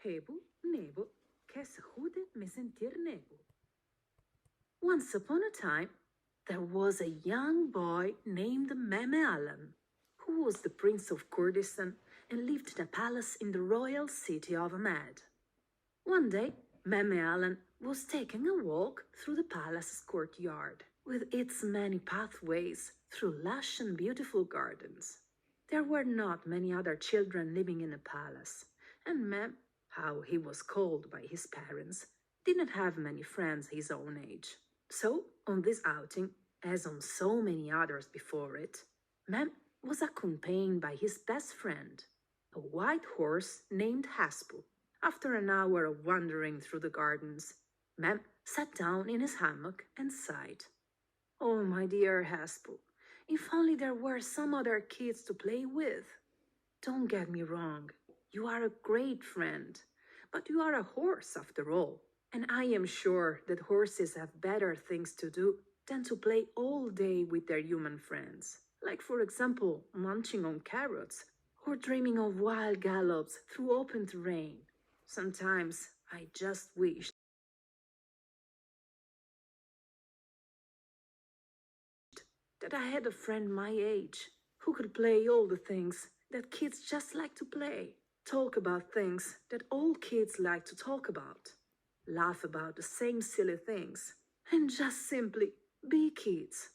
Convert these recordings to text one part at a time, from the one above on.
Hebu, nebo, kes hude me sentir nebo. Once upon a time, there was a young boy named Mehmed, who was the Prince of Kurdistan and lived in a palace in the royal city of Ahmad. One day, Mehmed was taking a walk through the palace's courtyard, with its many pathways through lush and beautiful gardens. There were not many other children living in the palace, and Mem, how he was called by his parents, didn't have many friends his own age. So, on this outing, as on so many others before it, Mem was accompanied by his best friend, a white horse named Haspu. After an hour of wandering through the gardens, Mem sat down in his hammock and sighed. "Oh, my dear Haspu, if only there were some other kids to play with. Don't get me wrong, you are a great friend, but you are a horse after all, and I am sure that horses have better things to do than to play all day with their human friends, like for example, munching on carrots or dreaming of wild gallops through open terrain. Sometimes I just wish that I had a friend my age who could play all the things that kids just like to play, talk about things that all kids like to talk about, laugh about the same silly things, and just simply be kids."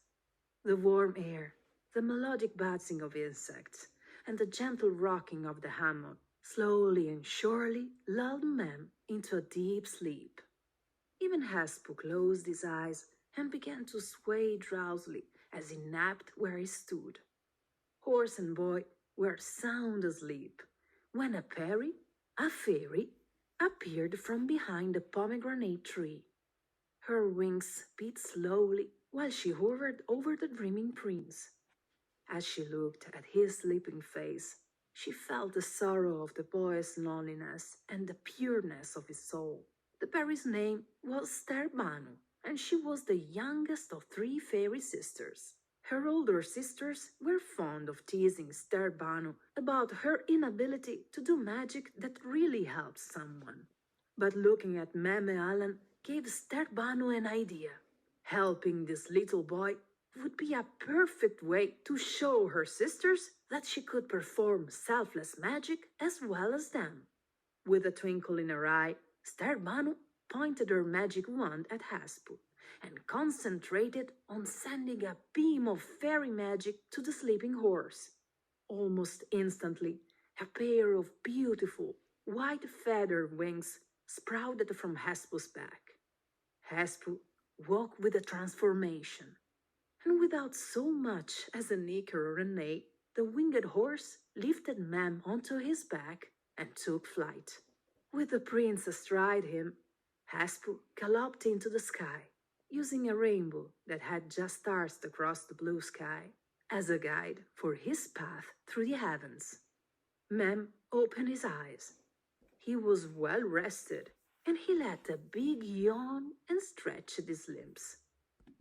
The warm air, the melodic buzzing of insects, and the gentle rocking of the hammock slowly and surely lulled Mem into a deep sleep. Even Haspu closed his eyes and began to sway drowsily as he napped where he stood. Horse and boy were sound asleep when a fairy, appeared from behind a pomegranate tree. Her wings beat slowly while she hovered over the dreaming prince. As she looked at his sleeping face, she felt the sorrow of the boy's loneliness and the pureness of his soul. The fairy's name was Sterbanu, and she was the youngest of 3 fairy sisters. Her older sisters were fond of teasing Sterbanu about her inability to do magic that really helps someone. But looking at Mehmed gave Sterbanu an idea. Helping this little boy would be a perfect way to show her sisters that she could perform selfless magic as well as them. With a twinkle in her eye, Sterbanu pointed her magic wand at Haspu and concentrated on sending a beam of fairy magic to the sleeping horse. Almost instantly, a pair of beautiful, white feathered wings sprouted from Haspu's back. Haspu woke with a transformation, and without so much as a nicker or a neigh, the winged horse lifted Mem onto his back and took flight. With the prince astride him, Haspu galloped into the sky, using a rainbow that had just started across the blue sky as a guide for his path through the heavens. Mem opened his eyes. He was well rested, and he let a big yawn and stretched his limbs.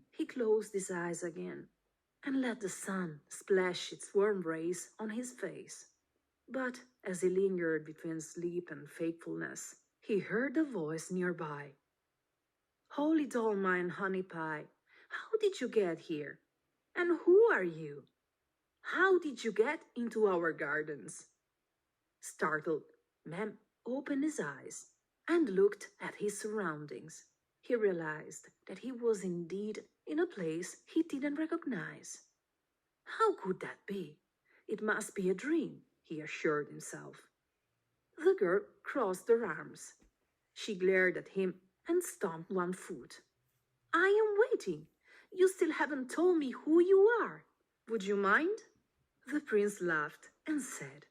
He closed his eyes again and let the sun splash its warm rays on his face. But as he lingered between sleep and wakefulness, he heard a voice nearby. "Holy Dolma and honey pie, how did you get here? And who are you? How did you get into our gardens?" Startled, Mem opened his eyes and looked at his surroundings. He realized that he was indeed in a place he didn't recognize. How could that be? It must be a dream, he assured himself. The girl crossed her arms. She glared at him and stomped one foot. "I am waiting. You still haven't told me who you are. Would you mind?" The prince laughed and said,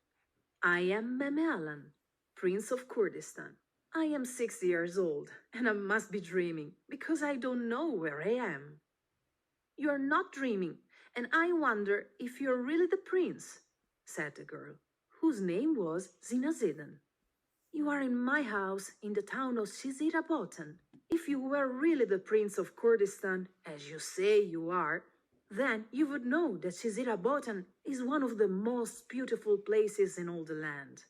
"I am Mehmed, Prince of Kurdistan. I am 6 years old, and I must be dreaming because I don't know where I am." "You're not dreaming, and I wonder if you're really the prince," said the girl, whose name was Zinazidin. "You are in my house in the town of Shizirabotan. If you were really the Prince of Kurdistan, as you say you are, then you would know that Shizirabotan is one of the most beautiful places in all the land."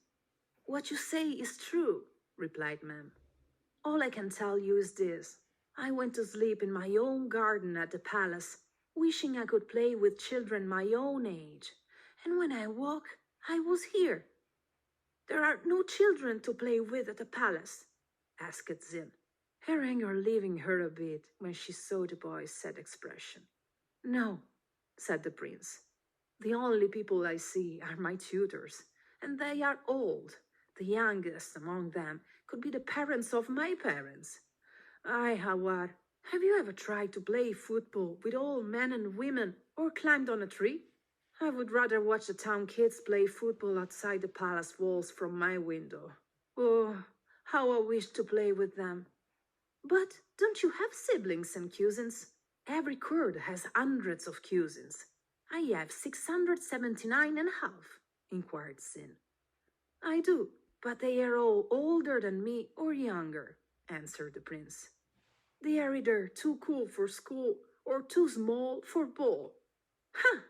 "What you say is true. replied Mem. All I can tell you is this. I went to sleep in my own garden at the palace, wishing I could play with children my own age. And when I woke, I was here. There are no children to play with at the palace, asked Zin, her anger leaving her a bit when she saw the boy's sad expression. No, said the prince. The only people I see are my tutors, and they are old. The youngest among them could be the parents of my parents. Hawar, have you ever tried to play football with old men and women or climbed on a tree? I would rather watch the town kids play football outside the palace walls from my window. Oh, how I wish to play with them. But don't you have siblings and cousins? Every Kurd has hundreds of cousins. I have 679 and a half, inquired Zin. I do, but they are all older than me or younger, answered the prince. They are either too cool for school or too small for ball. Ha!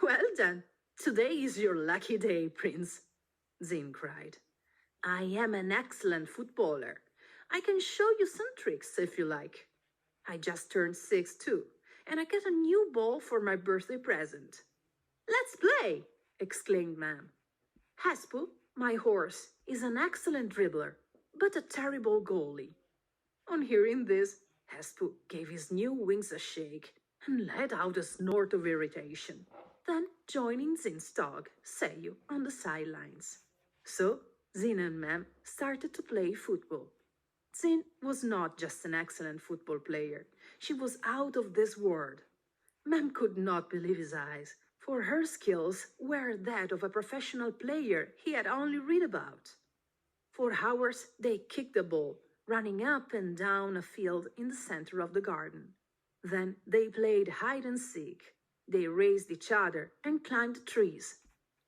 Well then, today is your lucky day, Prince, Zin cried. I am an excellent footballer. I can show you some tricks if you like. I just turned 6 too, and I get a new ball for my birthday present. Let's play, exclaimed Mem. Haspu, my horse, is an excellent dribbler, but a terrible goalie. On hearing this, Haspu gave his new wings a shake and let out a snort of irritation. Then joining Zin's dog, Seyu, on the sidelines. So Zin and Mem started to play football. Zin was not just an excellent football player, she was out of this world. Mem could not believe his eyes, for her skills were that of a professional player he had only read about. For hours they kicked the ball, running up and down a field in the center of the garden. Then they played hide and seek. They raced each other and climbed trees.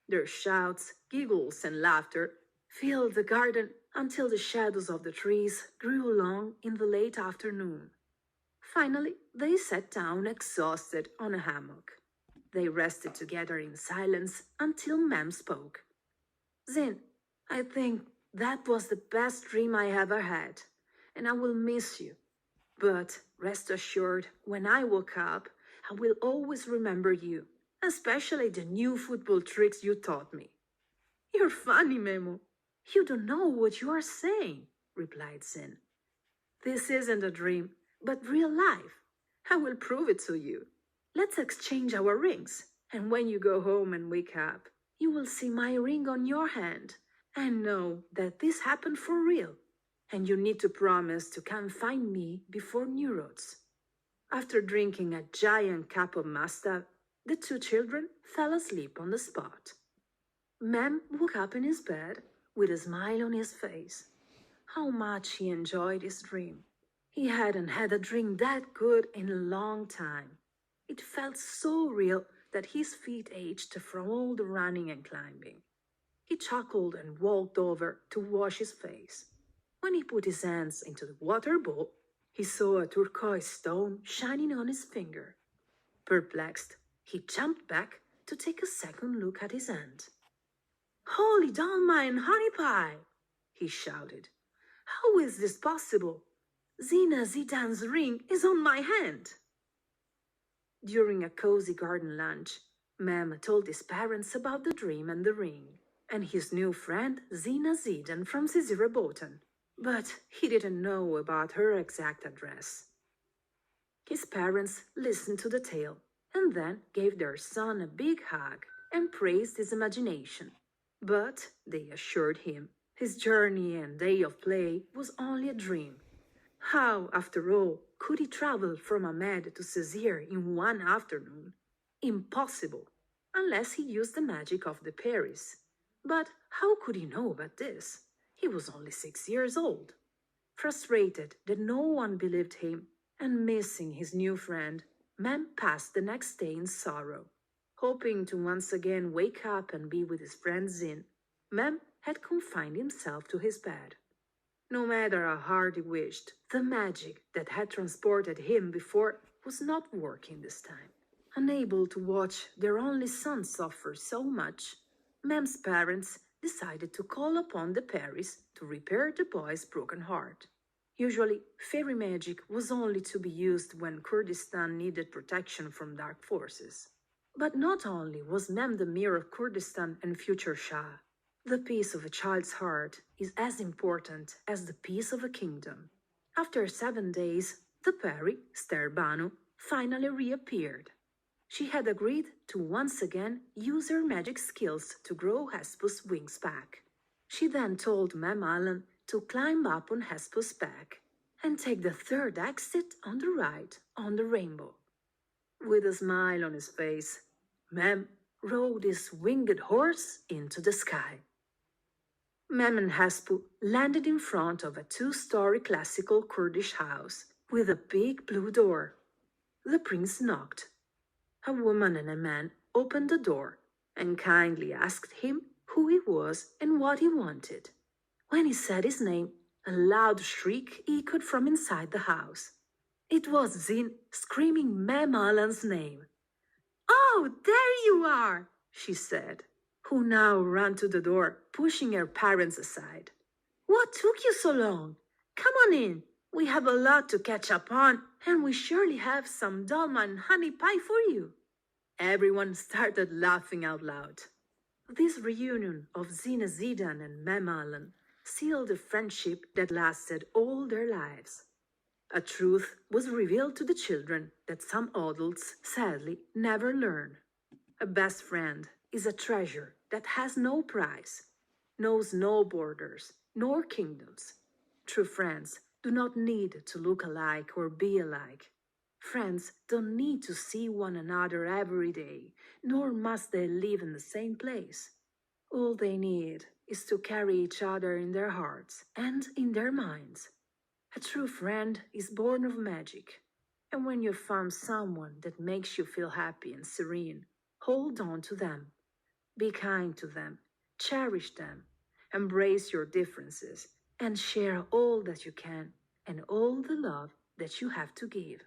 Their shouts, giggles, and laughter filled the garden until the shadows of the trees grew long in the late afternoon. Finally, they sat down exhausted on a hammock. They rested together in silence until Mem spoke. Zin, I think that was the best dream I ever had, and I will miss you. But rest assured, when I woke up, I will always remember you, especially the new football tricks you taught me. You're funny, Memo. You don't know what you are saying, replied Zin. This isn't a dream, but real life. I will prove it to you. Let's exchange our rings, and when you go home and wake up, you will see my ring on your hand and know that this happened for real. And you need to promise to come find me before Neurods. After drinking a giant cup of mustard, the two children fell asleep on the spot. Mem woke up in his bed with a smile on his face. How much he enjoyed his dream. He hadn't had a dream that good in a long time. It felt so real that his feet ached from all the running and climbing. He chuckled and walked over to wash his face. When he put his hands into the water bowl, he saw a turquoise stone shining on his finger. Perplexed, he jumped back to take a second look at his hand. Holy Dolma and honey pie! He shouted. How is this possible? Zina Zidan's ring is on my hand. During a cozy garden lunch, Mem told his parents about the dream and the ring, and his new friend Zina Zidan from Sizirabotan. But he didn't know about her exact address. His parents listened to the tale and then gave their son a big hug and praised his imagination. But they assured him his journey and day of play was only a dream. How, after all, could he travel from Ahmedê to Cizir in one afternoon? Impossible, unless he used the magic of the Peris. But how could he know about this? He was only 6 years old. Frustrated that no one believed him and missing his new friend, Mem passed the next day in sorrow. Hoping to once again wake up and be with his friend Zin, Mem had confined himself to his bed. No matter how hard he wished, the magic that had transported him before was not working this time. Unable to watch their only son suffer so much, Mem's parents decided to call upon the Peris to repair the boy's broken heart. Usually, fairy magic was only to be used when Kurdistan needed protection from dark forces. But not only was Mem the mirror of Kurdistan and future Shah. The peace of a child's heart is as important as the peace of a kingdom. After 7 days, the Peri, Sterbanu, finally reappeared. She had agreed to once again use her magic skills to grow Hesper's wings back. She then told Mem Alan to climb up on Hesper's back and take the third exit on the right on the rainbow. With a smile on his face, Mem rode his winged horse into the sky. Mem and Hespu landed in front of a 2-story classical Kurdish house with a big blue door. The prince knocked. A woman and a man opened the door and kindly asked him who he was and what he wanted. When he said his name, a loud shriek echoed from inside the house. It was Zin screaming Mem Alan's name. "Oh, there you are," she said, who now ran to the door, pushing her parents aside. "What took you so long? Come on in. We have a lot to catch up on, and we surely have some dolma and honey pie for you." Everyone started laughing out loud. This reunion of Zina Zidan and Mem Alan sealed a friendship that lasted all their lives. A truth was revealed to the children that some adults sadly never learn. A best friend is a treasure that has no price, knows no borders, nor kingdoms. True friends do not need to look alike or be alike. Friends don't need to see one another every day, nor must they live in the same place. All they need is to carry each other in their hearts and in their minds. A true friend is born of magic, and when you found someone that makes you feel happy and serene, hold on to them. Be kind to them, cherish them, embrace your differences, and share all that you can and all the love that you have to give.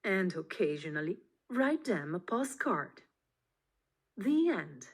And occasionally, write them a postcard. The end.